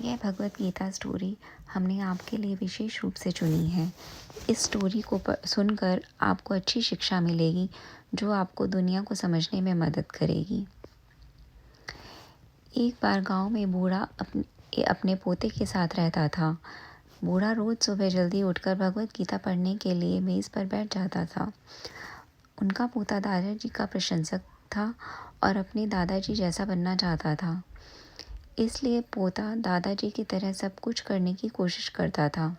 यह भगवत गीता स्टोरी हमने आपके लिए विशेष रूप से चुनी है। इस स्टोरी को सुनकर आपको अच्छी शिक्षा मिलेगी जो आपको दुनिया को समझने में मदद करेगी। एक बार गांव में बूढ़ा अपने पोते के साथ रहता था। बूढ़ा रोज सुबह जल्दी उठकर भगवत गीता पढ़ने के लिए मेज़ पर बैठ जाता था। उनका पोता दादाजी का प्रशंसक था और अपने दादाजी जैसा बनना चाहता था। इसलिए पोता दादाजी की तरह सब कुछ करने की कोशिश करता था।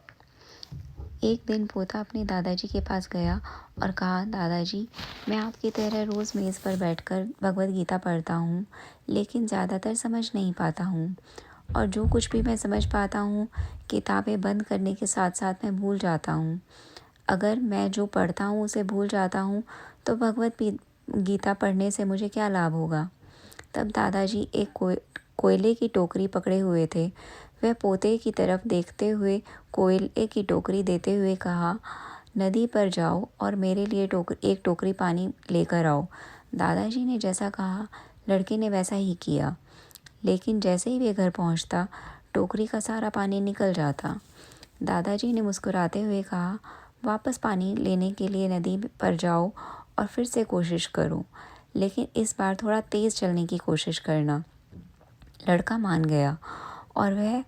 एक दिन पोता अपने दादाजी के पास गया और कहा, दादाजी, मैं आपकी तरह रोज़ मेज़ पर बैठकर भगवत गीता पढ़ता हूँ, लेकिन ज़्यादातर समझ नहीं पाता हूँ और जो कुछ भी मैं समझ पाता हूँ किताबें बंद करने के साथ साथ मैं भूल जाता हूँ। अगर मैं जो पढ़ता हूँ उसे भूल जाता हूँ तो भगवत गीता पढ़ने से मुझे क्या लाभ होगा। तब दादाजी एक कोयले की टोकरी पकड़े हुए थे। वह पोते की तरफ देखते हुए कोयले की टोकरी देते हुए कहा, नदी पर जाओ और मेरे लिए एक टोकरी पानी लेकर आओ। दादाजी ने जैसा कहा लड़के ने वैसा ही किया, लेकिन जैसे ही वे घर पहुंचता टोकरी का सारा पानी निकल जाता। दादाजी ने मुस्कुराते हुए कहा, वापस पानी लेने के लिए नदी पर जाओ और फिर से कोशिश करो, लेकिन इस बार थोड़ा तेज़ चलने की कोशिश करना। लड़का मान गया और वह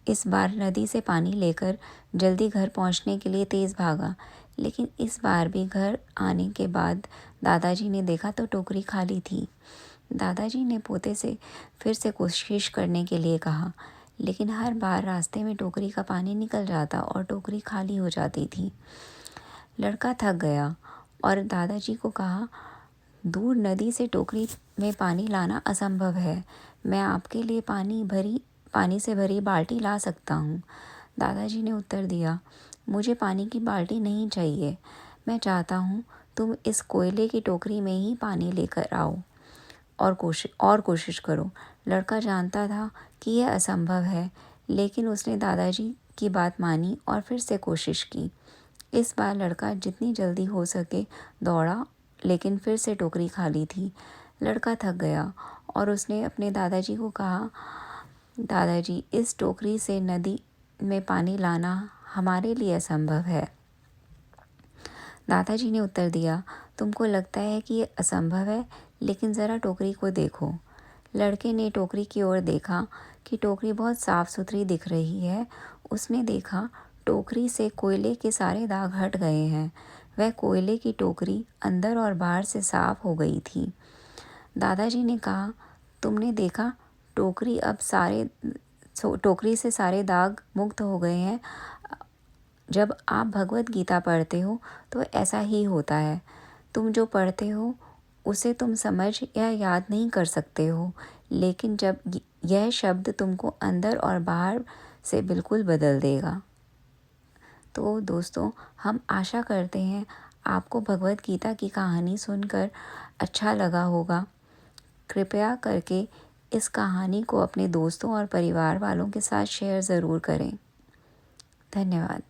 इस बार नदी से पानी लेकर जल्दी घर पहुंचने के लिए तेज़ भागा, लेकिन इस बार भी घर आने के बाद दादाजी ने देखा तो टोकरी खाली थी। दादाजी ने पोते से फिर से कोशिश करने के लिए कहा, लेकिन हर बार रास्ते में टोकरी का पानी निकल जाता और टोकरी खाली हो जाती थी। लड़का थक गया और दादाजी को कहा, दूर नदी से टोकरी में पानी लाना असंभव है। मैं आपके लिए पानी से भरी बाल्टी ला सकता हूँ। दादाजी ने उत्तर दिया, मुझे पानी की बाल्टी नहीं चाहिए। मैं चाहता हूँ तुम इस कोयले की टोकरी में ही पानी लेकर आओ और कोशिश करो। लड़का जानता था कि यह असंभव है, लेकिन उसने दादाजी की बात मानी और फिर से कोशिश की। इस बार लड़का जितनी जल्दी हो सके दौड़ा, लेकिन फिर से टोकरी खाली थी। लड़का थक गया और उसने अपने दादाजी को कहा, दादाजी, इस टोकरी से नदी में पानी लाना हमारे लिए असंभव है। दादाजी ने उत्तर दिया, तुमको लगता है कि ये असंभव है, लेकिन ज़रा टोकरी को देखो। लड़के ने टोकरी की ओर देखा कि टोकरी बहुत साफ सुथरी दिख रही है। उसने देखा टोकरी से कोयले के सारे दाग हट गए हैं। वह कोयले की टोकरी अंदर और बाहर से साफ हो गई थी। दादाजी ने कहा, तुमने देखा, टोकरी से सारे दाग मुक्त हो गए हैं। जब आप भगवत गीता पढ़ते हो तो ऐसा ही होता है। तुम जो पढ़ते हो उसे तुम समझ या याद नहीं कर सकते हो, लेकिन जब यह शब्द तुमको अंदर और बाहर से बिल्कुल बदल देगा। तो दोस्तों, हम आशा करते हैं आपको भगवत गीता की कहानी सुनकर अच्छा लगा होगा। कृपया करके इस कहानी को अपने दोस्तों और परिवार वालों के साथ शेयर ज़रूर करें। धन्यवाद।